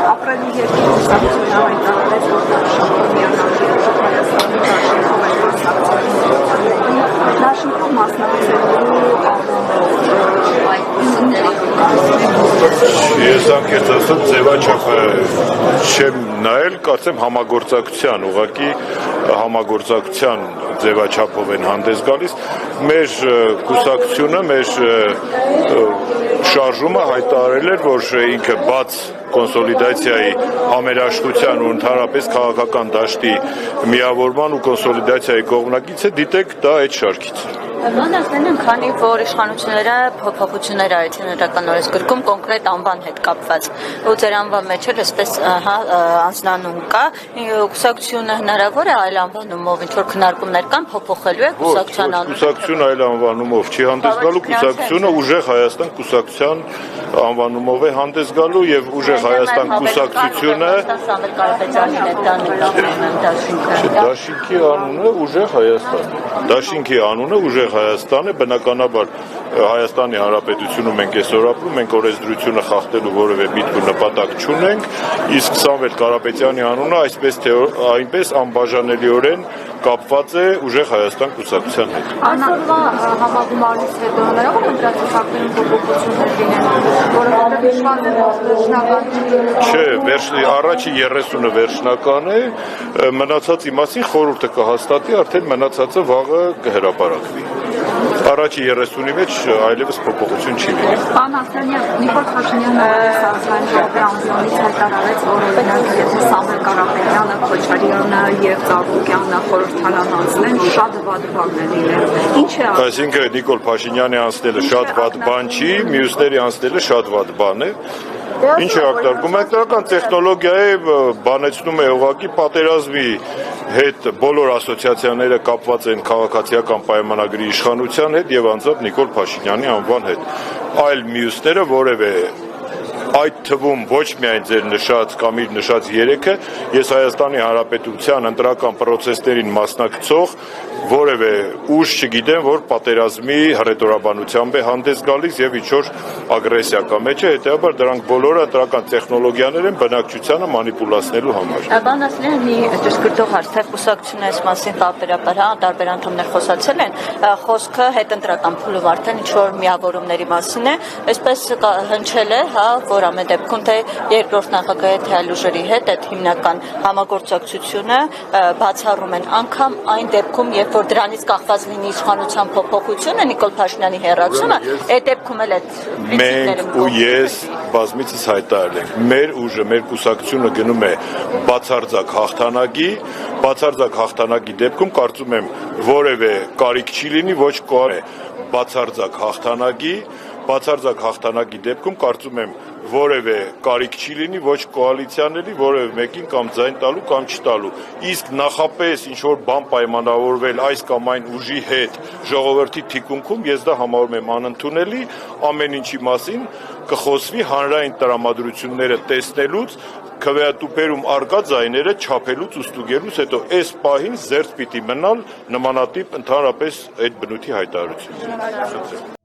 Ապրելի երկրի ուսանողությունը հայտարարեց, որ դաշինքով միանալու է Հայաստանի դաշինքով մասնակցելու Ես անկեղծ ասած ձևաչափը չեմ նայել, կարծեմ համագործակցության, ուղղակի համագործակցության ձևաչափով են հանդես գալիս, մեր կուսակցությունը, մեր շարժումը հայտարարել էր, որ ինքը բաց կոնսոլիդացիայի համերաշխության ու ընդհանրապես քաղաքական դաշտի միավորման ու կոնսոլիդացիայի կողմնակից է, դիտեք դա այդ շարքից։ Մանավանդ քանի որ իշխանությունները փոփոխություններ արեցին իրական օրենսգրքում կոնկրետ անվան հետ կապված ու ձեր անվան մեջ էլ այսպես անձնանուն կա կուսակցությունը հնարավոր է այլ անվանումով ինչ որ քննարկումներ կան փոփոխելու է կուսակցության անունը կուսակցությունը այլ անվանումով չի հանդես գալու կուսակցությունը ուժեղ Հայաստան կուսակցության անվանումով է հանդես գալու եւ ուժեղ Հայաստան կուսակցությունը Դաշինքի անունը ուժեղ Հայաստան Դաշինքի անունը ուժեղ Հայաստան է, բնականաբար Հայաստանի Հանրապետությունում մենք այսօր ապրում, մենք օրենսդրությունը խախտելու որևէ միտք ու նպատակ չունենք, իսկ Սամվել Կարապետյանի անունը այսպես թե այնպես անբաժանելիորեն կապված է ուժեղ Հայաստան կուսակցության հետ։ Այսօրվա համագումարից հետո հնարավոր է դրանց ֆակտորին փոփոխություններ լինեն, որովհետև իշխան վերջնական Չէ, առաջի 30-ը վերջնական է, մնացածի մասին խորհուրդը կհաստատի, արդեն մնացածը վաղը կհրապարակվի։ Առաջի 30-ի մեջ այլևս փոփոխություն չի լինի։ Պարոն Ասլանյան, Նիկոլ Փաշինյանը Ազգային ժողովի անձնանից հայտարարեց, որ օրինակ եթե Սամվել Կարապետյանը, Քոչարյանը եւ Ծառուկյանը խորհրդարան անցնեն, շատ վատ բան է լինել։ Ինչ է Այսինքն Նիկոլ Փաշինյանի անցնելը շատ վատ բան չի, մյուսների անցնելը շատ վատ բան է։ Ինչ է ակտարկում, ակտարկական տեխնոլոգիա է, բանեցնում է ուղղակի պատերազմի հետ բոլոր ասոցիացիաները կապված են քաղաքացիական պայմանագրի իշխանության հետ եւ անձամբ Նիկոլ Փաշինյանի անվան հետ։ Այլ մյուսները որևէ այդ թվում ոչ միայն ձեր նշած կամ իր նշած երեքը, ես Հայաստանի Հանրապետության ընտրական պրոցեսներին մասնակցող որևէ ուժ չգիտեմ, որ պատերազմի հռետորաբանությամբ է հանդես գալիս եւ ինչ-որ ագրեսիա կա մեջը, հետեւաբար դրանք բոլորը ընտրական տեխնոլոգիաներ են բնակչությանը մանիպուլացնելու համար։ Պարոն Ասլանյան, մի ճշգրտող հարց, թե կուսակցությունը այս մասին տարբերաբար տարբեր անդամներ խոսացել են, խոսքը հետընտրական փուլով արդեն ինչ-որ միավորումների մասին է, այսպես հնչել է, որ ամեն դեպքում թե երկրորդ նախագահի թե այլ ուժերի հետ այդ հիմնական համագործակցությունը բացառում են անգամ այն դեպքում, երբ որ դրանից կախված լինի իշխանության փոփոխությունը, Նիկոլ Փաշինյանի հեռացումը, այդ դեպքում էլ այդ մենք ու ես բազմիցս հայտարարել ենք, մեր ուժը, մեր կուսակցությունը գնում է բացարձակ հաղթանակի դեպքում կարծում եմ որևէ կարիք չի լինի, ոչ բացարձակ հաղթանակի դեպքում կարծում եմ որևէ կարիք չի լինի ոչ կոալիցիաների, որևէ մեկին կամ ձայն տալու կամ չտալու։ Իսկ նախապես ինչ-որ բան պայմանավորվել այս կամ այն ուժի հետ ժողովրդի թիկունքում, ես դա համարում եմ անընդունելի, ամեն ինչի մասին կխոսվի հանրային տրամադրությունները տեսնելուց, քվեատուփերում արկա ձայները չափելուց ու ստուգելուց հետո այս պահին զերծ պիտի մնալ նմանատիպ ընդհանրապես այդ բնույթի հայտարարություն։